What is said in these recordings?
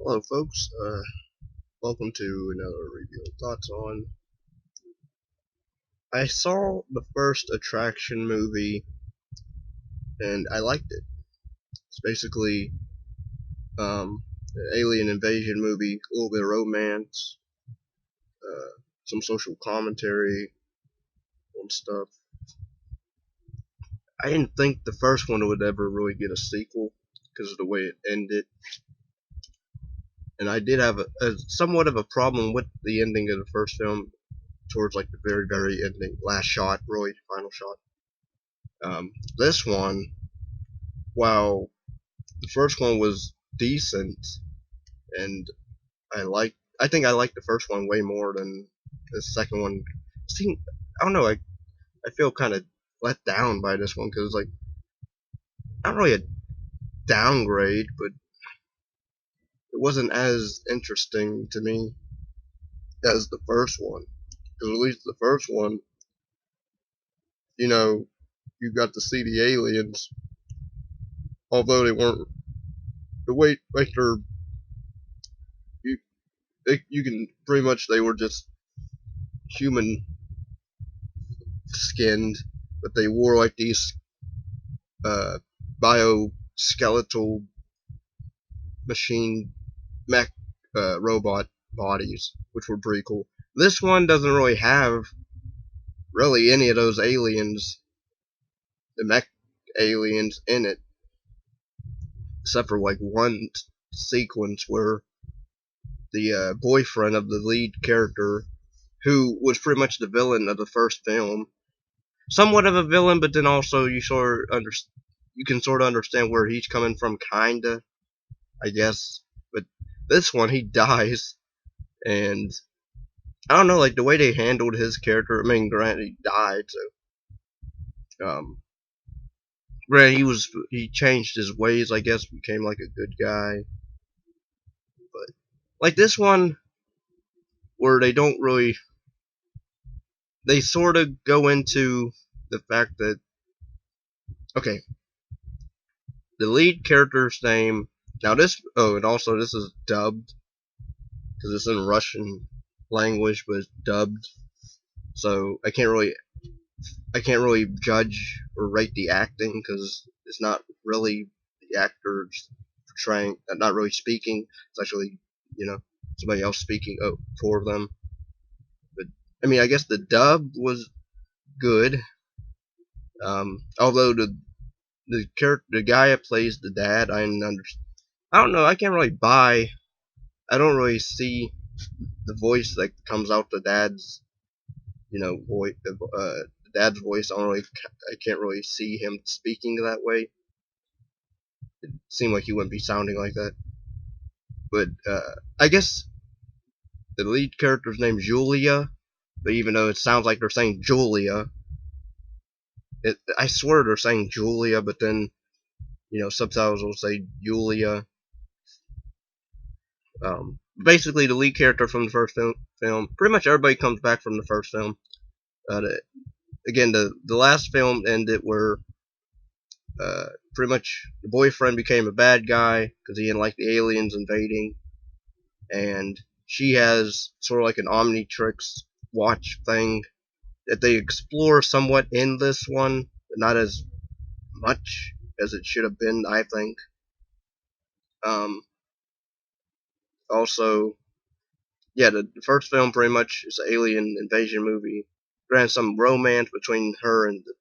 Hello, folks. Welcome to another review of Thoughts on. I saw the first Attraction movie, and I liked it. It's basically an alien invasion movie, a little bit of romance, some social commentary and stuff. I didn't think the first one would ever really get a sequel because of the way it ended, and I did have a somewhat of a problem with the ending of the first film. Towards like the very ending, last shot, really final shot. This one, while the first one was decent, and I think I liked the first one way more than the second one. See, I don't know, I feel kind of let down by this one because like not really a downgrade, but it wasn't as interesting to me as the first one. Because at least the first one, you got to see the aliens, although they weren't the way like you you can pretty much they were just human skinned, but they wore like these bioskeletal machine mech robot bodies, which were pretty cool. This one doesn't really have really any of those aliens, the mech aliens in it, except for like one sequence where the boyfriend of the lead character, who was pretty much the villain of the first film, somewhat of a villain, but then also you can sort of understand where he's coming from, kinda, I guess. But this one, he dies, and I don't know, like the way they handled his character. I mean, granted, he died, so granted he changed his ways, I guess, became like a good guy. But like this one, where they don't really, they sort of go into the fact that, okay, the lead character's name. Now and also this is dubbed because it's in Russian language, but it's dubbed, so I can't really judge or rate the acting because it's not really the actors portraying, not really speaking. It's actually somebody else speaking for them. But I mean, I guess the dub was good. Although the guy that plays the dad, I don't know. I can't really buy. I don't really see the voice that comes out the dad's, voice. The dad's voice. I can't really see him speaking that way. It seemed like he wouldn't be sounding like that. But I guess the lead character's name's Julia. But even though it sounds like they're saying Julia, I swear they're saying Julia, but then subtitles will say Julia. Basically, the lead character from the first film, pretty much everybody comes back from the first film. Again, the last film ended where pretty much the boyfriend became a bad guy because he didn't like the aliens invading, and she has sort of like an Omnitrix watch thing that they explore somewhat in this one, but not as much as it should have been, I think. Also, yeah, the first film pretty much is an alien invasion movie. Granted, some romance between her and the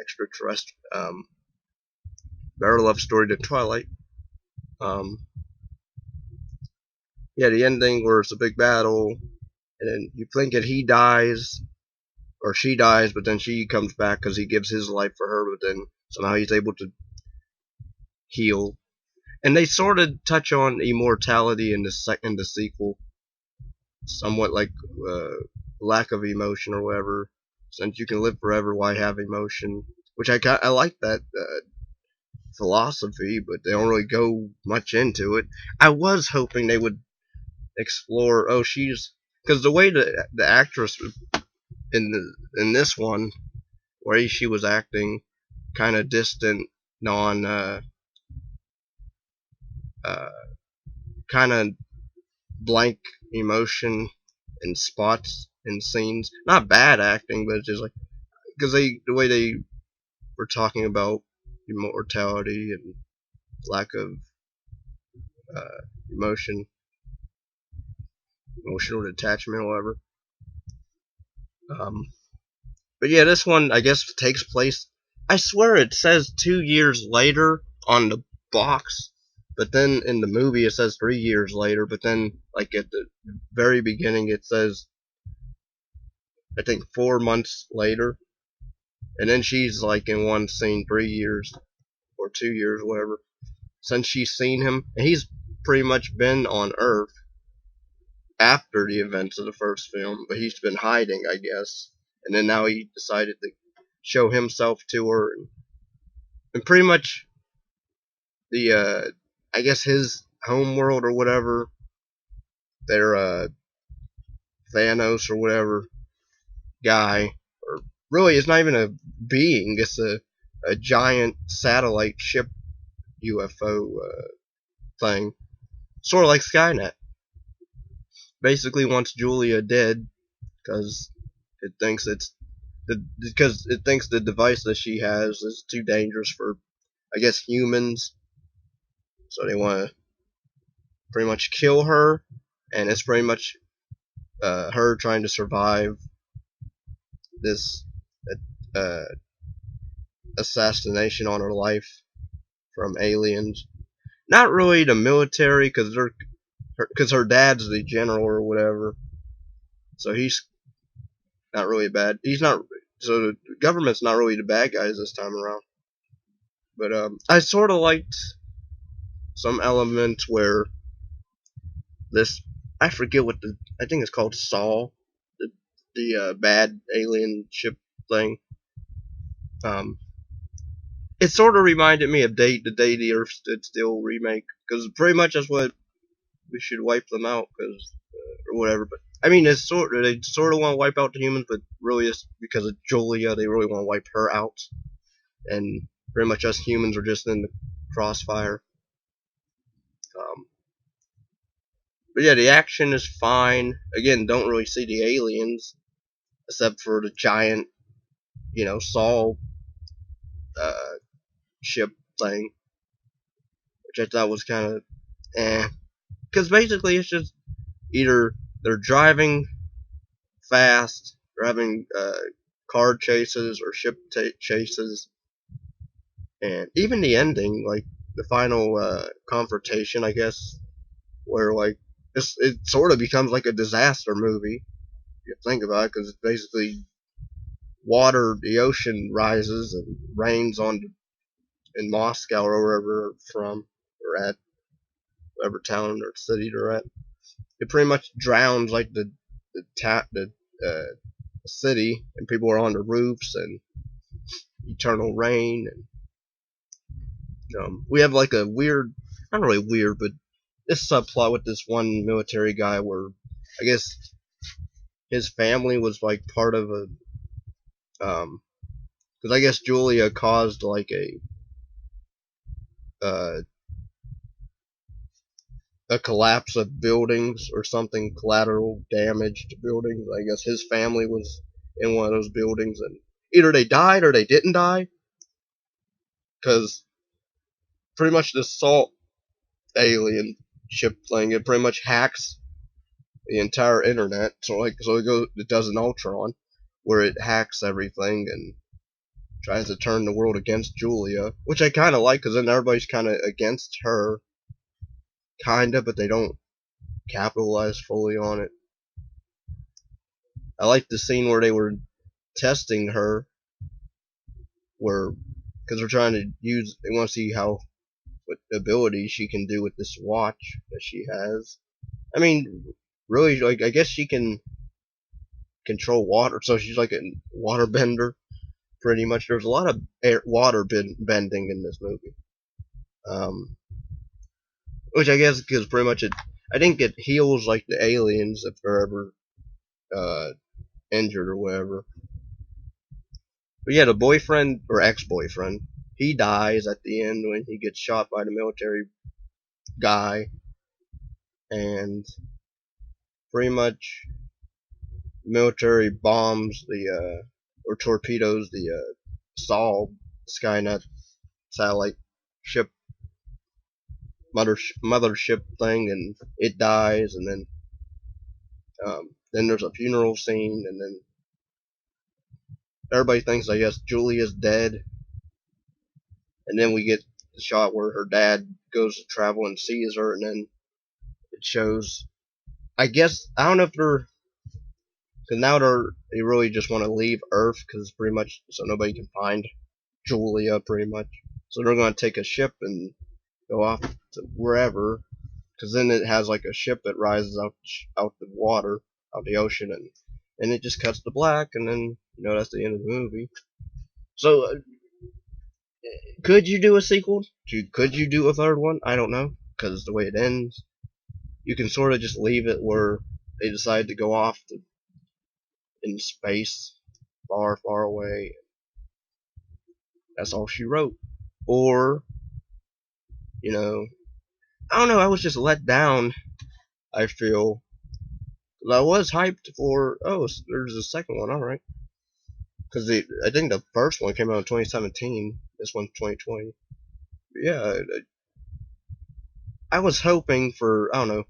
extraterrestrial, better love story than Twilight. Yeah, the ending where it's a big battle, and then you think that he dies, or she dies, but then she comes back because he gives his life for her, but then somehow he's able to heal. And they sort of touch on immortality in the sequel, somewhat like lack of emotion or whatever. Since you can live forever, why have emotion? Which I like that philosophy, but they don't really go much into it. I was hoping they would explore. Oh, because the way the actress in this one, where she was acting kind of distant, kind of blank emotion in spots and scenes. Not bad acting, but it's just like because the way they were talking about immortality and lack of uh, emotion, emotional detachment, whatever. But yeah, this one I guess takes place. I swear it says 2 years later on the box, but then in the movie it says 3 years later. But then, like at the very beginning, it says I think 4 months later, and then she's like in one scene 3 years or 2 years, whatever, since she's seen him, and he's pretty much been on Earth after the events of the first film, but he's been hiding, I guess. And then now he decided to show himself to her, and pretty much the I guess his home world or whatever, their Thanos or whatever guy, or really it's not even a being, it's a giant satellite ship UFO thing, sort of like Skynet. Basically wants Julia dead because it thinks the device that she has is too dangerous for, I guess, humans. So they want to pretty much kill her, and it's pretty much her trying to survive this uh, assassination on her life from aliens. Not really the military, because her dad's the general or whatever. So he's not really bad. He's not. So the government's not really the bad guys this time around. But I sort of liked some elements where this, I forget what I think it's called Saul, the bad alien ship thing. It sort of reminded me of the Day the Earth Stood Still remake, because pretty much that's what we should wipe them out, because or whatever. But I mean, they sort of want to wipe out the humans, but really it's because of Julia. They really want to wipe her out, and pretty much us humans are just in the crossfire. But yeah, the action is fine. Again, don't really see the aliens except for the giant, Saul ship thing, which I thought was kind of because basically it's just either they're driving fast, they're having car chases or ship chases, and even the ending, like the final confrontation, I guess, where like it sort of becomes like a disaster movie. If you think about it, because it's basically the ocean rises and rains on in Moscow or wherever from or at whatever town or city they're at. It pretty much drowns like the city, and people are on the roofs and eternal rain. And we have like a weird, not really weird, but this subplot with this one military guy where I guess his family was like part of a because I guess Julia caused like a collapse of buildings or something, collateral damage to buildings. I guess his family was in one of those buildings, and either they died or they didn't die, because pretty much this salt alien ship thing, it pretty much hacks the entire internet. So it does an Ultron, where it hacks everything and tries to turn the world against Julia, which I kind of like, because then everybody's kind of against her, but they don't capitalize fully on it. I like the scene where they were testing her, because they're trying to they want to see what ability she can do with this watch that she has. I mean, really, like, I guess she can control water, so she's like a water bender, pretty much. There's a lot of water bending in this movie. Which I guess because pretty much I think it heals like the aliens if they're ever injured or whatever. But yeah, the boyfriend or ex-boyfriend, he dies at the end when he gets shot by the military guy. and pretty much military bombs the or torpedoes the Sol Skynet satellite ship mothership thing, and it dies, and then there's a funeral scene, and then everybody thinks, I guess, Julia's dead, and then we get the shot where her dad goes to travel and sees her, and then it shows, I guess, I don't know if they're, because now they really just want to leave Earth, because pretty much, so nobody can find Julia, pretty much. So they're going to take a ship and go off to wherever, because then it has like a ship that rises out the water, out the ocean, and it just cuts to black, and then, that's the end of the movie. So, could you do a sequel? Could you do a third one? I don't know, because the way it ends, you can sort of just leave it where they decide to go off in space, far, far away. That's all she wrote. Or, I don't know, I was just let down, I feel. I was hyped for, there's a second one, alright. Because I think the first one came out in 2017, this one's 2020. But yeah, I was hoping for, I don't know,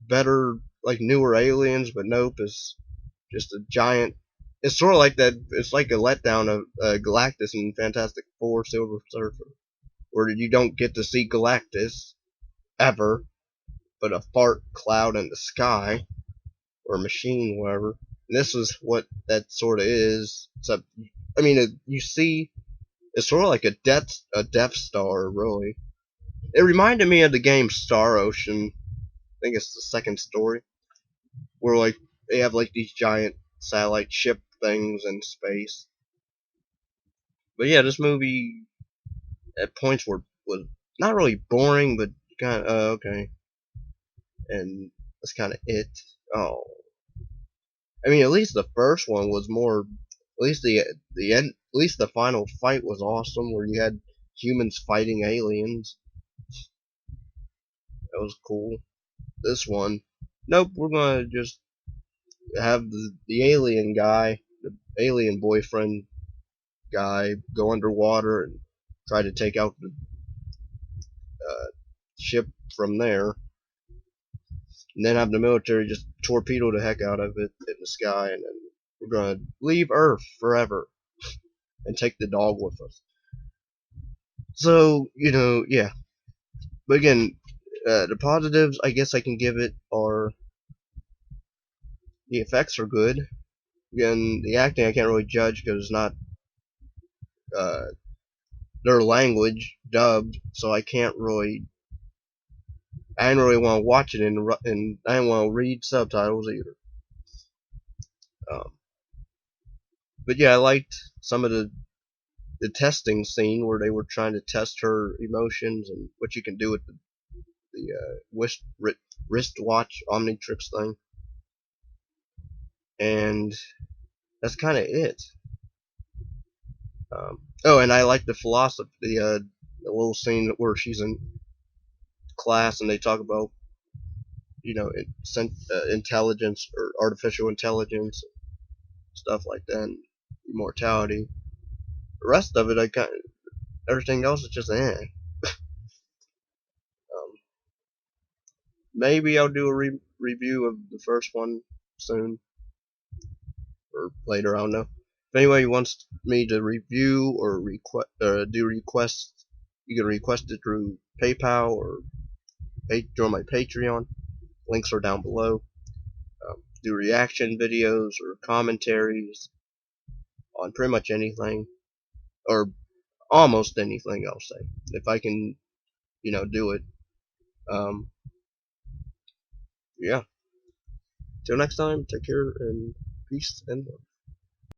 better, like newer aliens, but nope, it's just a giant. It's sort of like that, it's like a letdown of Galactus in Fantastic Four Silver Surfer, where you don't get to see Galactus ever, but a fart cloud in the sky, or a machine, whatever. And this is what that sort of is. Except, I mean, you see, it's sort of like a Death Star, really. It reminded me of the game Star Ocean. I think it's the second story, where like they have like these giant satellite ship things in space. But yeah, this movie at points was not really boring, but kind of okay. And that's kind of it. Oh, I mean, at least the first one was more. At least the end. At least the final fight was awesome, where you had humans fighting aliens. That was cool. This one, nope. We're gonna just have the alien guy, the alien boyfriend guy, go underwater and try to take out the ship from there, and then have the military just torpedo the heck out of it in the sky, and then we're gonna leave Earth forever and take the dog with us. So, yeah. But again, the positives I guess I can give it are the effects are good. Again, the acting I can't really judge because it's not their language dubbed, so I didn't really want to watch it, and I didn't want to read subtitles either. But yeah, I liked some of the testing scene where they were trying to test her emotions and what you can do with the wristwatch Omnitrix thing, and that's kind of it. And I like the philosophy, the little scene where she's in class and they talk about, intelligence or artificial intelligence, stuff like that, and immortality. The rest of it, everything else is just Maybe I'll do a review of the first one soon, or later, I don't know. If anybody wants me to review or do requests, you can request it through PayPal or join my Patreon. Links are down below. Do reaction videos or commentaries on pretty much anything, or almost anything, I'll say, if I can, do it. Yeah. Till next time, take care and peace and love.